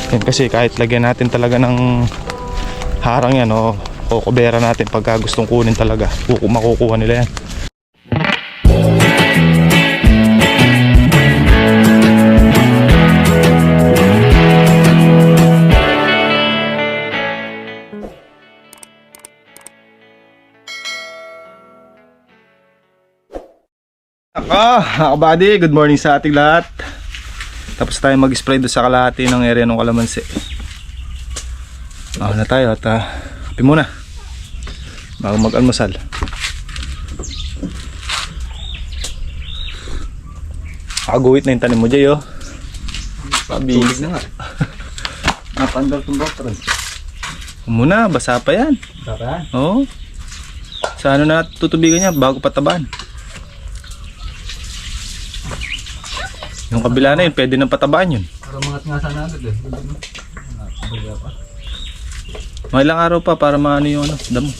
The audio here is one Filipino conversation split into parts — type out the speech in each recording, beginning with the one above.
Yan kasi kahit lagyan natin talaga ng harang yan o kubera natin pagka gustong kunin talaga, makukuha nila yan. Kabady, good morning sa ating lahat. Tapos tayo mag-spray doon sa kalahati ng area ng kalamansi. Na tayo at kape muna bago mag-almusal. Nakaguhit na yung tanim mo, Jay, oh. Tubig na nga. Napandal itong botron. Muna, basa pa yan. Basa pa yan? Oo. Sa ano na tutubigan niya bago patabaan. Yung kabila na yun, pwede nang patabaan yun. Para mga nga sana agad eh. Mga ilang araw pa para maano yung damo.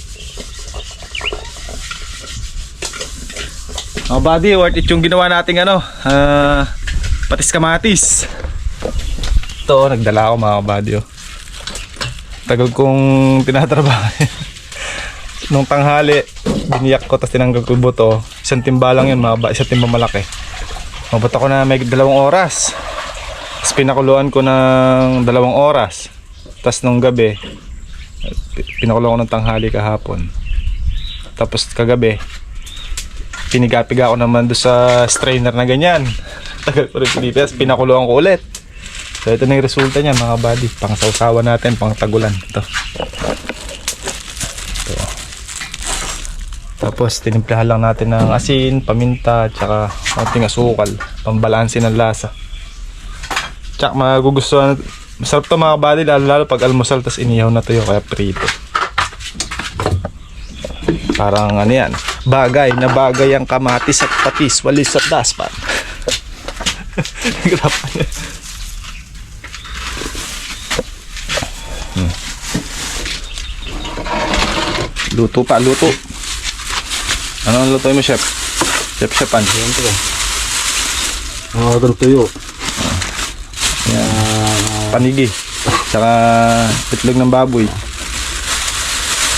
Mga buddy, worth it yung ginawa nating patis kamatis. Ito, nagdala ako mga buddy, oh. Tagal kong tinatrabaho. Nung tanghali, biniyak ko tapos tinanggal ko yung buto. Isang timba lang yun, isang timba malaki. Mabot ako na may 2 oras. Tapos pinakuluan ko ng 2 oras. Tapos nung gabi, pinakuluan ko ng tanghali kahapon. Tapos kagabi, piniga-piga ako naman doon sa strainer na ganyan. Tagal ko rin pinipigas, pinakuluan ko ulit. So ito na yung resulta niya mga buddy. Pang sausawa natin, pang tagulan. Ito. Tapos tinimplahan lang natin ng asin, paminta, tsaka konting asukal, pambalansin ng lasa. Tsaka magugustuhan, masarap to mga buddy, lalo pag almusal tas inihaw na tuyo kaya prito. Parang ano yan, bagay na bagay ang kamatis at patis, walis at daspan. Grapan yan. Luto pa, luto. Ano ang lutoy mo, chef? Chef-chefan. Ayan ito ba? Mga tuyo. Panigi. Tsaka itlog ng baboy.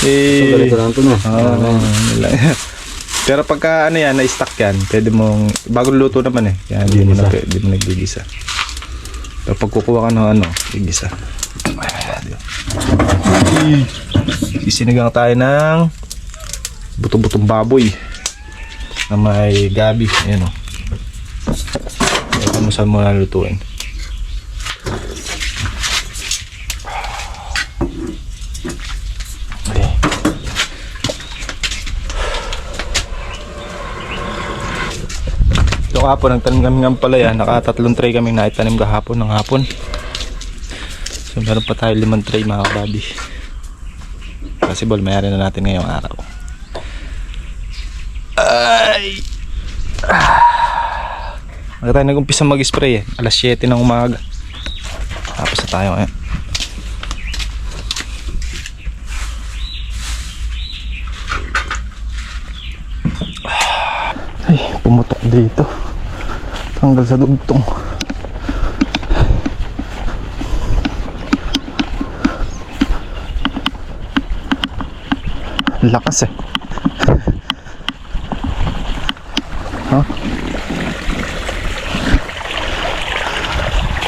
Ito ganito lang ito na. Pero pagka ano yan, na-stack yan, pwede mong, bagong luto naman eh. Kaya hindi mo nagigisa. Pero pag kukuha ka ng igisa. Isinigang tayo ng buto-butong baboy na may gabi. Ayan, o. Ito mo saan mo nalutuin. Okay. Ito kahapon, nagtanim kami ng palaya. Naka-3 tray kaming naitanim kahapon ng hapon. So meron pa tayo 5 tray mga kabady. Possible mayari na natin ngayong araw. Ay! Magka tayo nag-umpisa mag-spray eh. Alas 7 ng umaga. Tapos na tayo ngayon. Ay, pumutok dito. Tanggal sa dugtong. Lakas eh. Huh?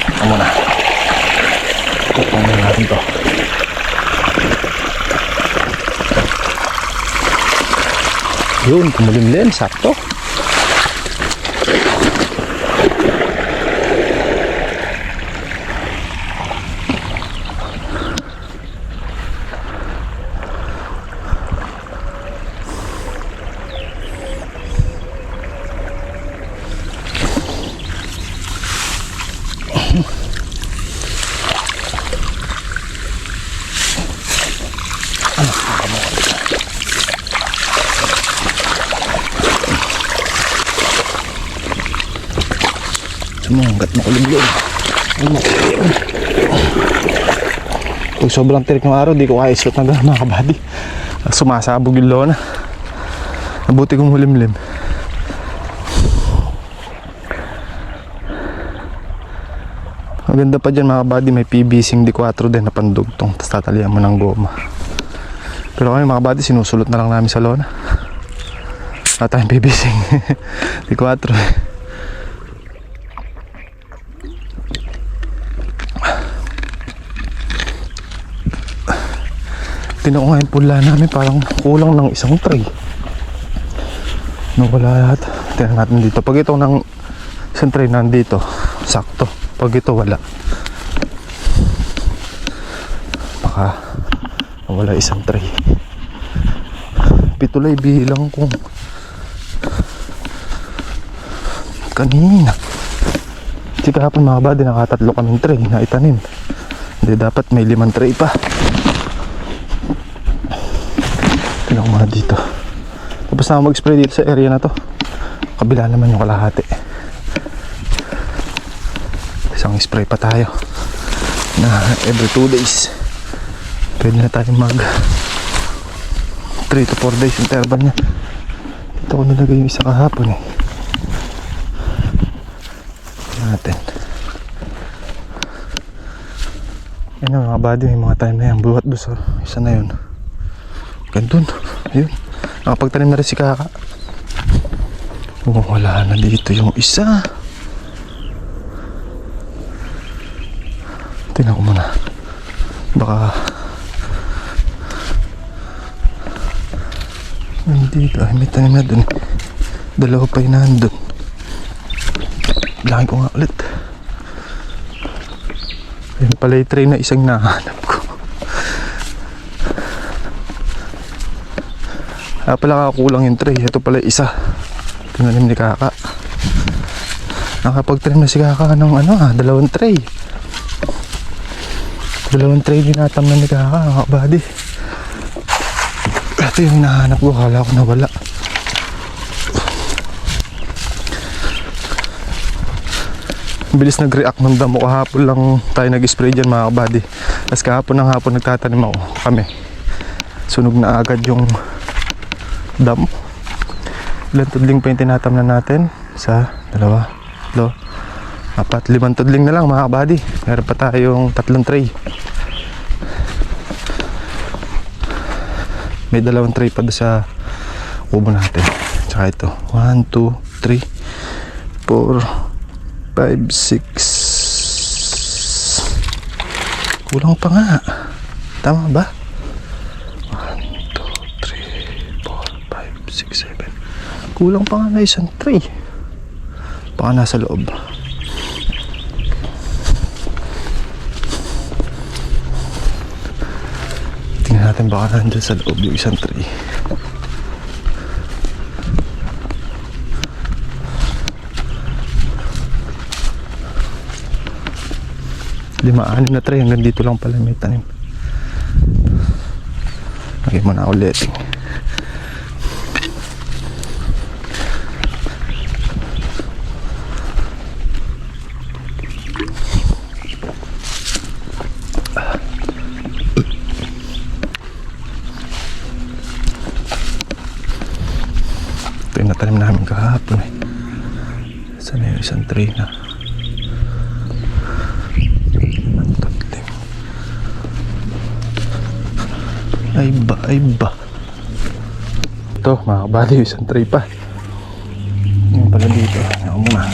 Ito muna. Tutunin natin to. Yun, kumulimlim. Sakto. Hanggat makulimlim. Pag sobrang tirik ng araw, di ko kaya isuot na mga kabady. Sumasabog yung lona. Nabuti kong hulimlim. Maganda pa dyan mga buddy, may PVC D4 din na pandugtong, tapos tatalian mo ng goma. Pero kami mga buddy, sinusulot na lang namin sa lona. Wala tayong PVC D4. Tinan ko nga yung pula namin, parang kulang ng isang tray. Wala lahat. Tingnan natin dito. Pag ito ng isang tray nandito, sakto. Pag ito wala, baka wala isang tray. Pitulay bilang kung kanina. Kasi kahapon mga buddy, nakatatlo kaming tray na itanim. Hindi, dapat may 5 tray pa. Tingnan ko mga dito. Tapos na mag-spray dito sa area na to. Kabila naman yung kalahati. Isang spray pa tayo na every 2 days. Pwede na tayo mag 3 to 4 days interval nya. Dito ko nilagay yung isa kahapon eh. Natin. Yan na mga buddy, may mga time na yan. Buhat doon sa isa na yun. Gandun. Ayun. Nakapagtanim na rin si Kaka. Oh, wala na dito yung isa. Tingnan ko muna. Baka nandito. Ay, may tanim na dun. Dalawa pa yun nandun. Bilangin ko nga ulit. Ayun pala yung tray na isang nahanap ko. Pala kakulang yung tray. Ito pala isa. Tinanim ni Kaka. Nakapagtanim na si Kaka ng dalawang tray. Dalawang tray dinatam na ni Kaka, mga buddy. Ito yung hinahanap ko, kala ko nawala. Bilis nag-react ng damo. Kahapon lang tayo nag-spray dyan mga buddy. Tapos kahapon ng hapon nagtatanim kami. Sunog na agad yung damo. Ilan tudling pa yung tinatam na natin? Isa, dalawa, 4, 5 tudling na lang mga buddy. Meron pa tayong 3 tray. May 2 tray pa doon sa kubo natin. Tsaka ito 1, 2, 3, 4, 5, 6. Kulang pa nga. Tama ba? 1, 2, 3, 4, 5, 6, 7. Kulang pa nga na isang tray. Baka nasa loob. Tingnan natin baka nandun sa loob yung isang tray. Anim na tray, hanggang dito lang pala may tanim. Lagay mo na ulit. Ito yung natanim namin kahapon eh. Saan yung isang tray na? Ay ba. Ito mga kabady, isang tray pa. Yan pala dito. Yan muna.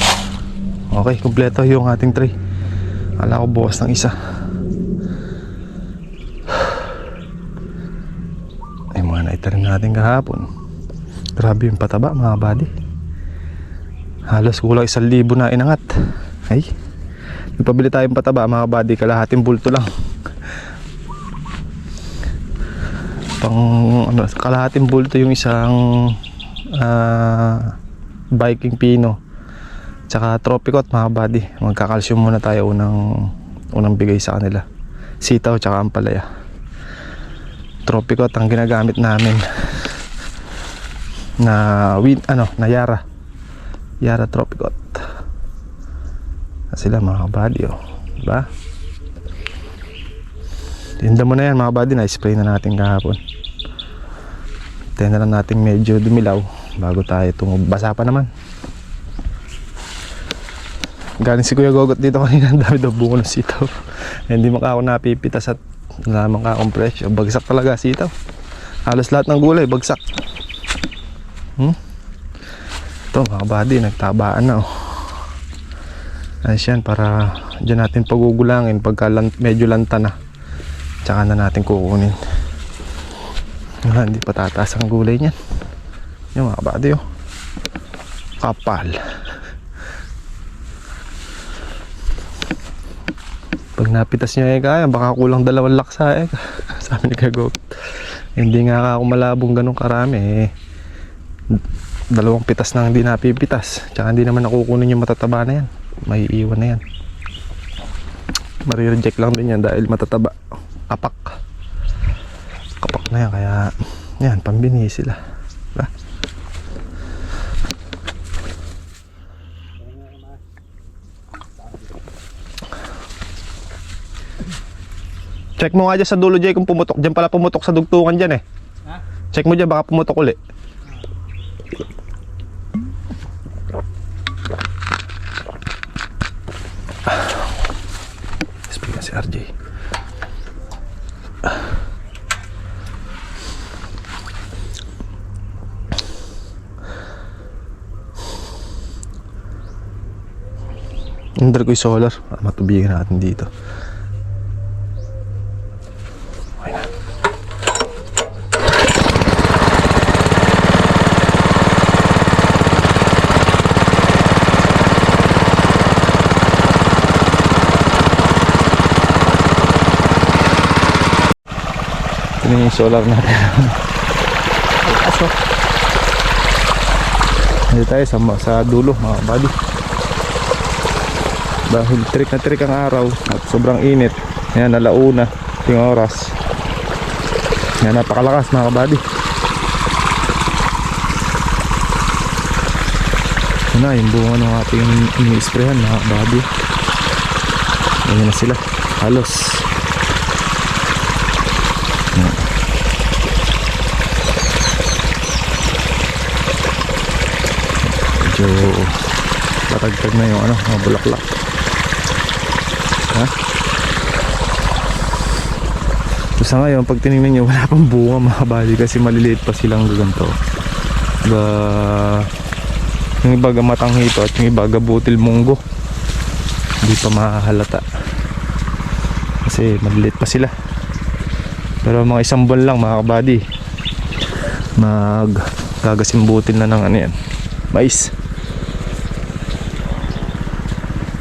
Okay, kompleto yung ating tray. Akala ko bukas ng isa. Ay mga naitarim natin kahapon. Grabe yung pataba mga kabady. Halos kulang 1,000 na inangat. Ay, nagpabili tayong pataba mga kabady, kalahating bulto lang. Kalahating bulto yung isang Viking Pino tsaka Tropicot mga buddy. Magkakalsyum muna tayo unang bigay sa kanila. Sitaw tsaka ampalaya. Tropicot ang ginagamit namin na Yara Tropicot. Sila mga buddy diba? Tinda mo na yan mga buddy, na-spray na natin kahapon. Tayo na lang natin medyo dumilaw bago tayo basa pa naman. Galing si Kuya Gogot dito kanina, ang dami daw bunga ng sitaw. Hindi maka ako napipitas at wala naman akong presyo. Bagsak talaga sitaw. Halos lahat ng gulay bagsak. Ito mga buddy, nagtabaan na oh. Ayos yan, para dyan natin pagugulangin pagka medyo lanta na. Tsaka na natin kukunin. Hindi pa tataas ang gulay niyan. Yung mga buddy oh. Kapal. Pag napitas niya kaya, baka kulang 2 laksa sabi ni Kagok. Hindi nga ako malabong ganun karami 2 pitas na hindi napipitas. Tsaka hindi naman nakukunin yung matataba na yan. May iwan na yan. Mari-reject lang din yan dahil matataba. Kapak na yan. Kaya yan, pambini sila. Diba? Check mo nga dyan sa dulo, Jay, kung pumutok. Dyan pala pumutok sa dugtungan dyan Ha? Check mo dyan, baka pumutok ulit. Speaker si RJ. Under ko yung solar. Matubigan natin dito. Okay na. Ito na yung solar natin. Aso. Hindi tayo sa dulo mga buddy. Dahil trik na trik ang araw at sobrang init. Ayan, alauna yung oras. Ayan, napakalakas mga kabady. Ayan na yung bunga ng ating ini-sprayhan mga kabady. Ayan na sila, halos. Ayan. Medyo patagtag na yung mga bulaklak. Ha? So sa ngayon, pag tinignan nyo, wala pang bunga mga kabady kasi maliliit pa silang ganito. Yung iba gamatang hito at yung iba gabutil munggo. Hindi pa mahalata kasi maliliit pa sila. Pero mga 1 buwan lang mga kabady, gagasimbutil na ng yan, mais.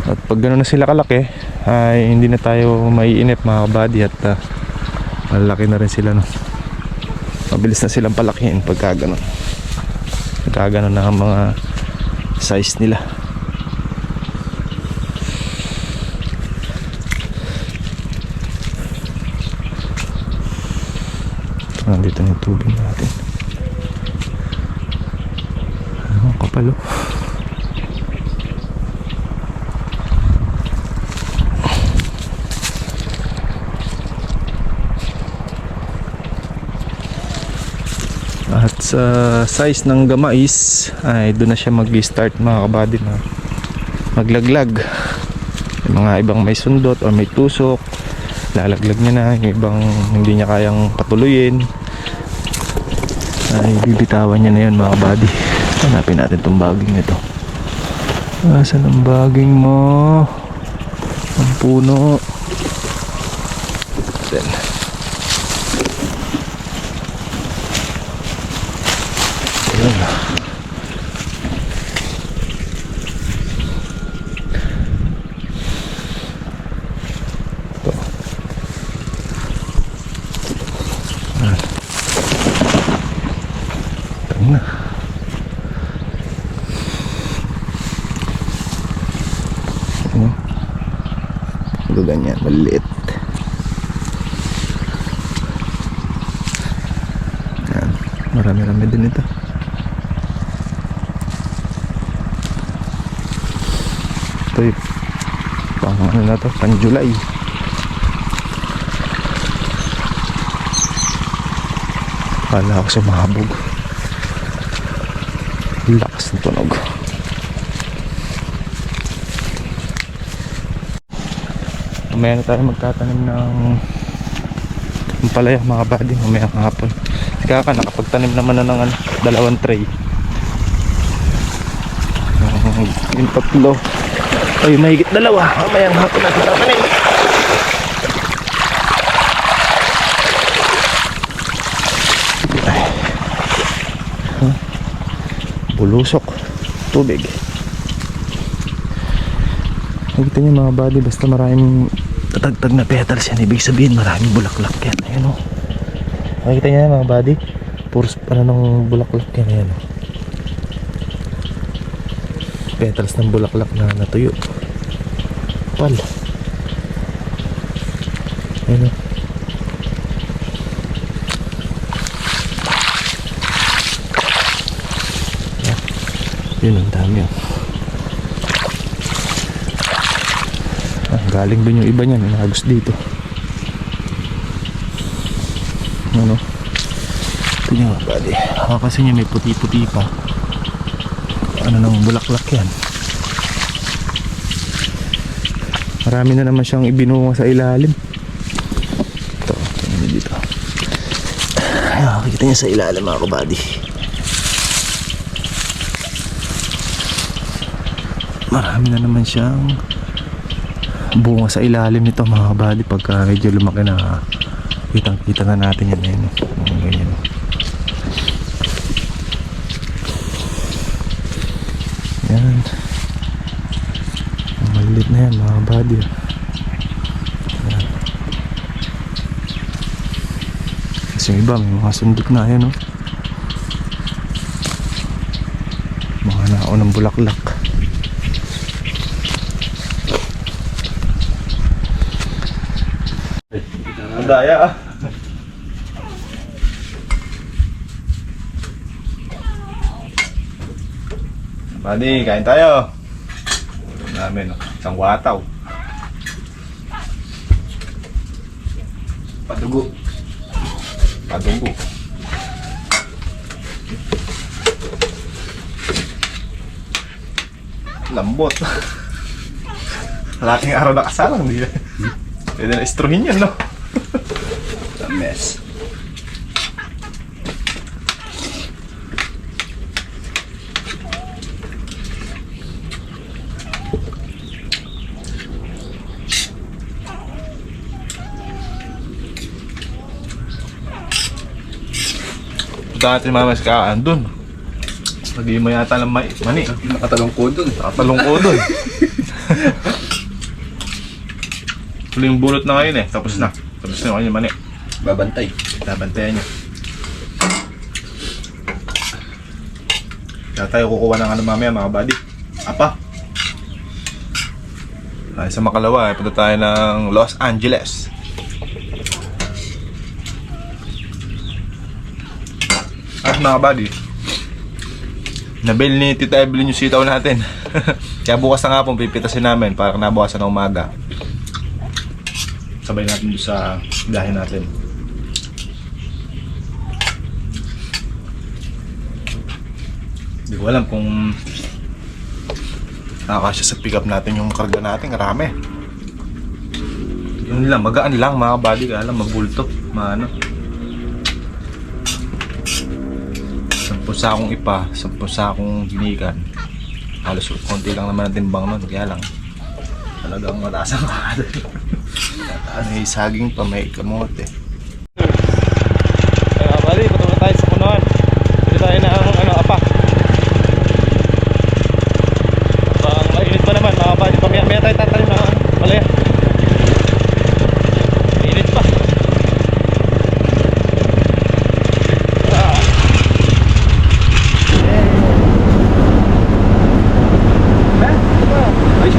At pag gano'n na sila kalaki, ay hindi na tayo maiinip mga kabady at malaki na rin sila, no? Mabilis na silang palakihin pagka gano'n. Pagka gano'n na ang mga size nila. Nandito na yung tubig natin. Ano, kapalo. At sa size ng gamais ay doon na siya mag-start mga kabady na maglaglag. Yung mga ibang may sundot o may tusok, lalaglag niya na. Yung ibang hindi niya kayang patuloyin ay bibitawan niya na yun mga kabady. Hanapin natin itong baging nito. Asan ang baging mo? Ang puno. Then ito. Ito na. Ito ganyan, maliit. Yan. Marami-rami din ito. Ito yung pang ano na to, pang July. Kala ko sumabog. Lakas ng tunog. Mamaya na tayo magtatanim ng palaya mga buddy, mamaya hapon. Kaka nakapagtanim naman na ng ano, 2 tray. Yung 3. Ay, mahigit 2. Mamaya hapon natin tatanim. Bulusok tubig. Nakita niyo mga buddy, basta maraming tatagtag na petals yan, ibig sabihin maraming bulaklak yan. Ayan o, nakita niyo mga buddy, puros ano ng bulaklak yan. Ayan o, petals ng bulaklak na natuyo. Pal. Ayan o. Yun, ang dami o. Galing dun yung iba niyan, inagos dito. Ano? Ito niya mga buddy. Kasi niya may puti-puti pa. Ano nang bulaklak yan. Marami na naman siyang ibinunga sa ilalim. Ito, tingnan niyo dito. Ayan, makikita niya sa ilalim mga kabady. Marami na naman siyang bunga sa ilalim nito mga kabady. Pagka medyo lumaki na, kitang kita na natin yan. Ayan, ganyan. Yan, maliit na yan mga kabady. Yan. Kasi yung iba may mga sundot na. Ayan, mga naon ng bulaklak. Daya. Buddy, kain tayo. Namin, isang wataw. Padugo. Padugo. Lambot. Malaking araw na kasalang. Pwede na istruhin yan, no? Mess. Punta natin mama sa kaan dun. Lagi mo yata ng mani. Nakatalong ko dun. Nakatalong ko dun. Huling bulot na ngayon eh. Tapos na. Tapos na yung mani. Babantay. Babantayan nyo. Kaya tayo kukuha ng ano mamaya mga buddy. Apa? Ay, sa Makalawa, punta tayo ng Los Angeles. At mga buddy, nabil ni Tita Evelyn yung sitaw natin. Kaya bukas na nga pong pipitasin namin para nabukasan ng umaga. Sabay natin doon sa biyahe natin. Hindi ko alam kung nakakasya sa pick up natin yung karga natin. Karami. Yun lang, magaan lang mga buddy. Kaya lang mabulto. Maano. 10 sakong ipa, 10 sakong ginikan. Halos konti lang naman ang timbang nun. Kaya lang talagang mataas ang kada. Ano yung saging pa, may kamote. Kaya bali, patulog tayo sa punuan. Pwede tayo na ano, apa. Ang mainit pa naman mga bali. Pamaya tayo tatanim na malaya. Mainit pa. Ay, 。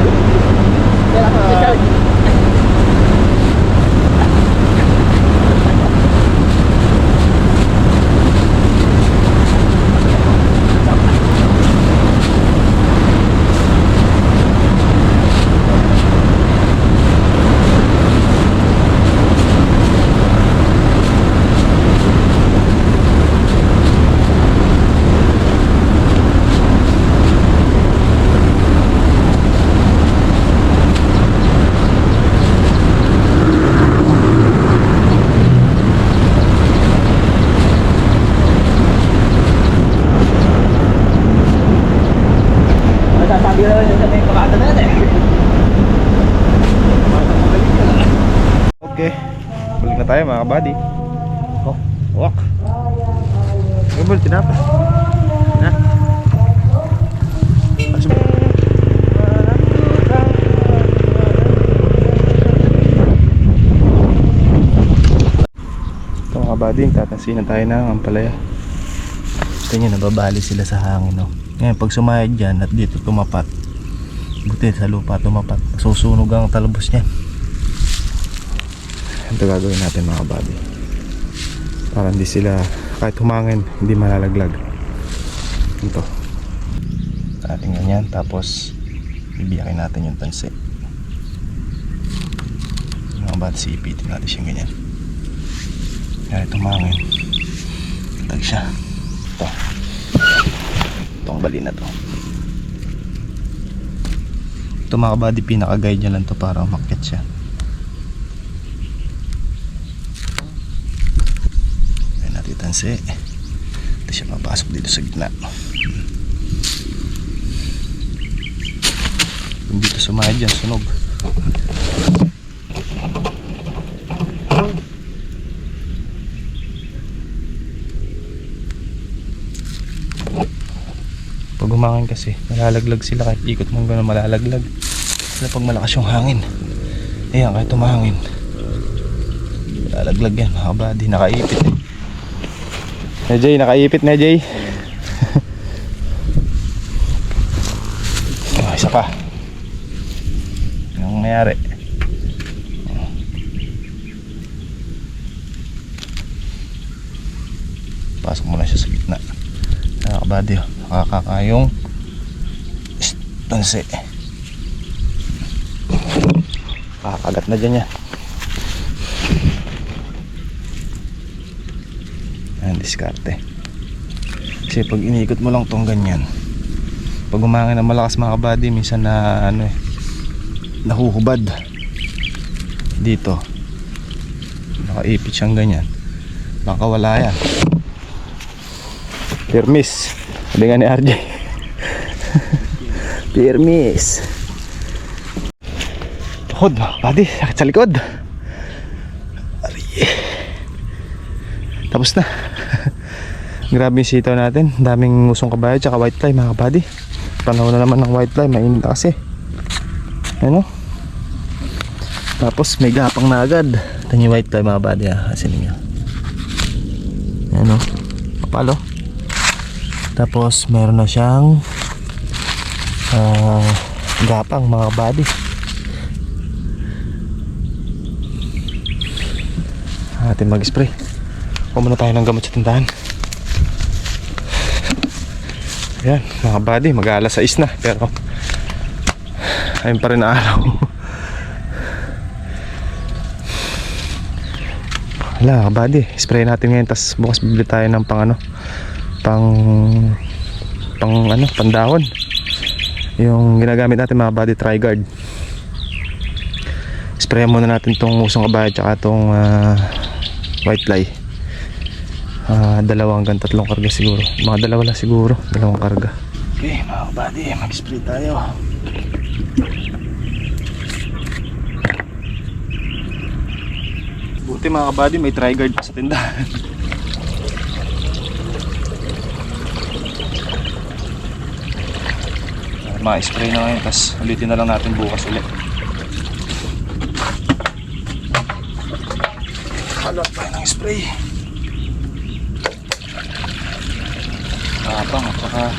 Okay, balik na tayo mga kabady. Oh, walk. Gabol, tinapa. Na. Ito mga kabady, tatansinan tayo ng ampalaya. Ito nyo, nababali sila sa hangin, no? Ngayon, pag sumayad dyan at dito tumapat, buti sa lupa tumapat, susunog ang talbos niya. Ito gagawin natin mga kabady, para hindi sila, kahit humangin, hindi malalaglag. Ito ating ganyan, tapos bibiyakin natin yung tansi mga kabady, siipitin natin siyang ganyan, kahit humangin tag siya. Itong bali na to, ito mga kabady, pinaka-guide niya lang to para umakyat siya. Ayan natin tansi, ito siya mapasok dito sa gitna. Kung dito sumayad dyan, sunog. Pag humangin kasi, malalaglag sila, kahit ikot mong gano'n malalaglag sila pag malakas yung hangin. Ayan, kahit humangin malalaglag yan mga kabady. Nakaipit eh. Jay, nakaipit na Jay. Oh, isa pa. Anong nangyari? Pasok mo na siya sa gitna mga kabady. Nakakakayong tansi, kakagat na dyan yan. Ayan, diskarte. Kasi pag iniikot mo lang tong ganyan, pag umangin na malakas mga kabady, minsan na ano eh, nahuhubad dito, nakaipit siyang ganyan, makawala yan. Permis, sabi nga ni RJ. Permis. Tuhod mga kabady, sakit sa likod. Ari. Tapos na. Grabe yung sitaw natin, daming usong kabayo tsaka white fly mga kabady. Panahon na naman ng white fly, mainit na kasi. Ano? Tapos may gapang na agad. Ito yung white fly mga kabady, asin niyo. Ano? Kapalo. Tapos meron na siyang gapang mga kabady. Atin mag-spray. Kuha muna tayo ng gamot sa tindahan. Ayan mga kabady, mag-aalas 6 na, pero ayun pa rin na araw. Wala kabady, spray natin ngayon, tas bukas bibili tayo ng pandahon. Yung ginagamit natin mga kabady, Tri-Guard. Sprayan muna natin tong usong kabayo tsaka tong white fly. 2 hanggang 3 karga siguro. Mga 2 lang siguro, 2 karga. Okay mga kabady, mag-spray tayo. Buti mga kabady, may Tri-Guard pa sa tindahan. Ma-spray na ngayon, tapos ulitin na lang natin bukas ulit. Halot tayo ng spray. Kapang at saka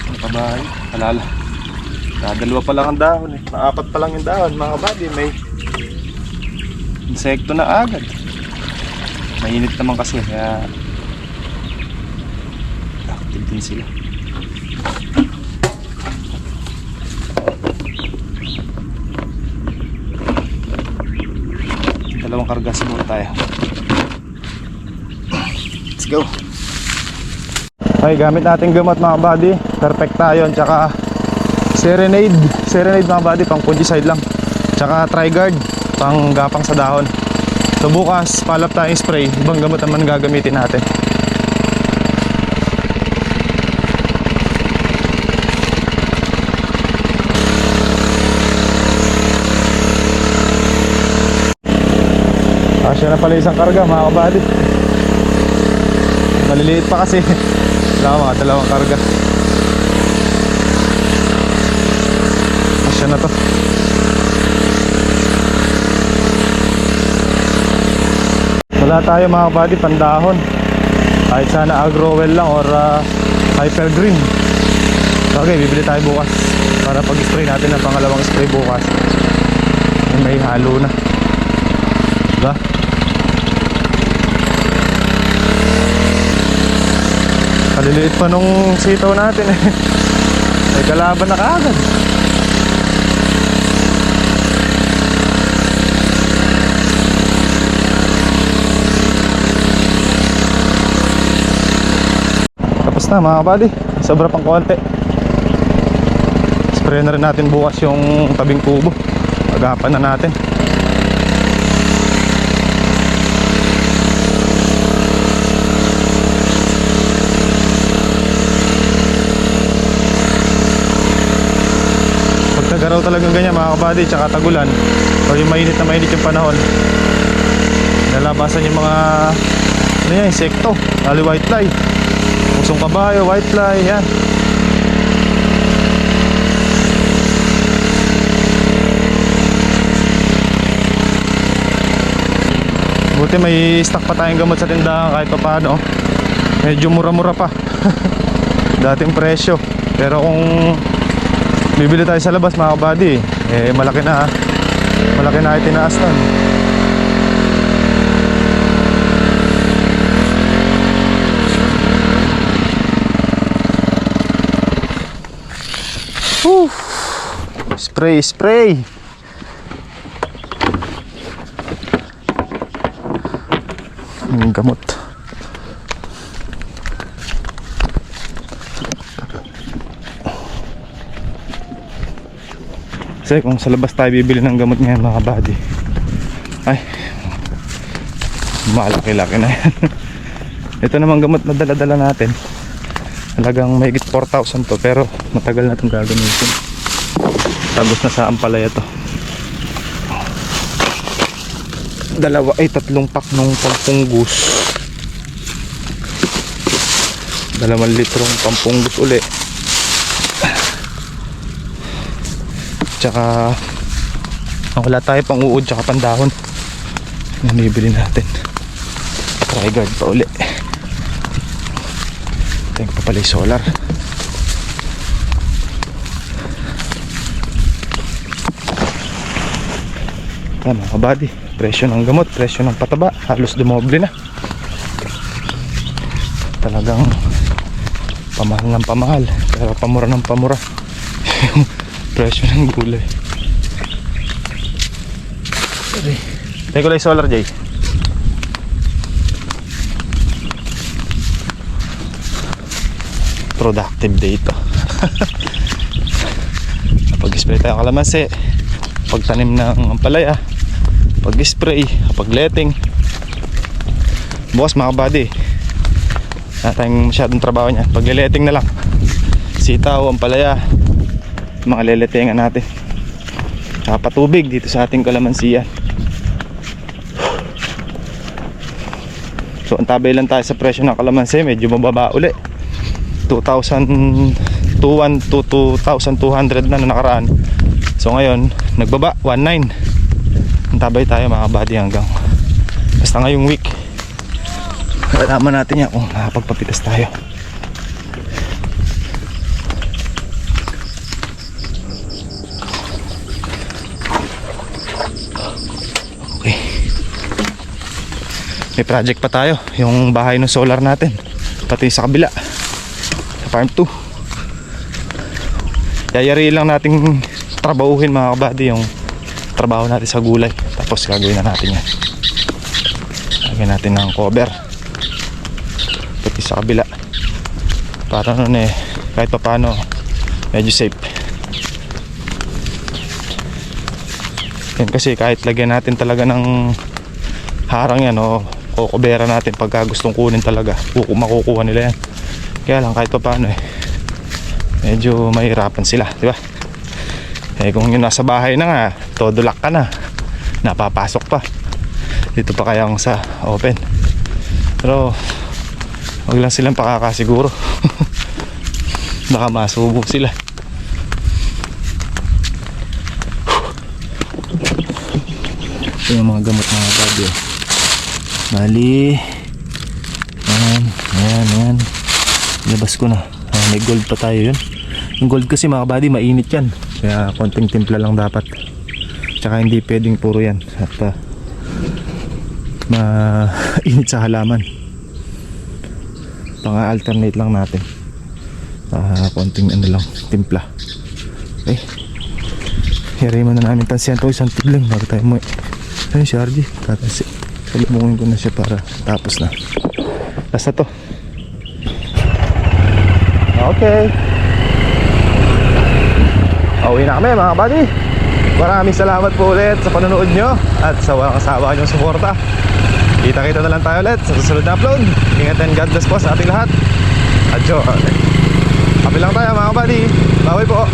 ang kabahay, halala. Dalawa pa lang ang dahon eh. 4 pa lang yung dahon mga kabady, may insekto na agad. Mainit naman kasi, kaya active din sila. 2 karga siguro tayo. Let's go. Okay, gamit natin gamot mga kabady, Perfectayon tsaka Serenade mga kabady, pang fungicide lang, tsaka Tri-Guard pang gapang sa dahon. So bukas follow up tayong spray, ibang gamot naman gagamitin natin. Kasya na pala isang karga mga kabady. Maliliit pa kasi. Wala mga dalawang karga. Kasya na to. Wala tayo mga kabady pandahon. Kahit sana agrowell lang or hyper green. Okay, bibili tayo bukas para pag-spray natin ang pangalawang spray bukas. May halo na. Diba? Kaliliit pa nung sitaw natin eh. May kalaban na kaagad. Tapos na mga kabady. Sobra pang konti. Spray na rin natin bukas yung tabing kubo. Agapan na natin. Pagkagaraw talagang ganyan mga kabady, tsaka tagulan o yung mainit na mainit yung panahon, nalabasan yung mga ano yan, insekto, lalo white fly, pusong kabayo, white fly, yan. Buti may stock pa tayong gamot sa tindahan kahit pa paano. Medyo mura-mura pa. Dating presyo. Pero kung bibili tayo sa labas mga kabady, eh malaki na itinaas nun. Spray. Yung gamot. Kasi kung sa labas tayo bibili ng gamot ngayon mga kabady, ay malaki-laki na yan. Ito namang gamot na dala-dala natin, talagang mahigit 4,000 to, pero matagal na itong gagamitin. Tagos na sa ampalaya to. Tatlong pack nung pampunggus, 2 litrong pampunggus uli, tsaka wala tayo pang uod tsaka pandahon na bibili natin. Trigard pa uli. Tingnan pa pala yung solar. Ayan mga kabady, presyo ng gamot, presyo ng pataba, halos dumoble na. Talagang pamahal ng pamahal, pero pamura ng pamura yung presyo ng gulay. Tayo ko lang yung solar, Jay. Productive day ito. Pag-spray tayo kalamansi, pagtanim ng ampalaya, pag-spray, pag-letting. Bukas mga kabady, wala tayong masyadong trabaho niyan. Pag-letting na lang, sitaw, ampalaya, mga leletingan natin. Saka patubig dito sa ating kalamansiyan. So antabay lang tayo sa presyo ng kalamansi, medyo mababa uli. 2,200 na nakaraan. So ngayon nagbaba 1,900. Antabay tayo mga kabady hanggang basta ngayong week. Alaman natin yan kung nakapagpapitas tayo. Okay. May project pa tayo, yung bahay ng solar natin, pati sa kabila, sa farm 2. Yayari lang nating trabahuhin mga kabady yung trabaho natin sa gulay. Tapos gagawin na natin yan. Lagyan natin ng cover pati sa kabila para nun eh kahit pa paano medyo safe. Yan kasi kahit lagyan natin talaga ng harang yan o kukubera natin pagka gustong kunin talaga, makukuha nila yan. Kaya lang kahit pa paano eh medyo mahirapan sila, di ba? Eh kung yung nasa bahay na nga, todo lock ka na, napapasok pa. Dito pa kaya akong sa open. Pero wag lang silang pakakasiguro. Baka masubo sila. Ito yung mga gamot mga buddy. Bali, ayan. Labas ko na. May gold pa tayo yun. Yung gold kasi mga buddy, mainit yan. Kaya konting timpla lang dapat. Tsaka hindi pwedeng puro yan. At mainit sa halaman. Pang-alternate lang natin. Konting ano lang, timpla. Okay. Hiray mo na namin tansiyan to, isang tiglang bago tayo mo. Ayun si RG. Salubungin ko na siya para tapos na. Last na to. Okay. Uwi na kami mga buddy. Maraming salamat po ulit sa panonood nyo at sa walang kasawa nyong suporta. Kita-kita na lang tayo ulit sa susunod na upload. Ingat and God bless po sa ating lahat. Adyo. Happy lang tayo mga buddy. Baway po.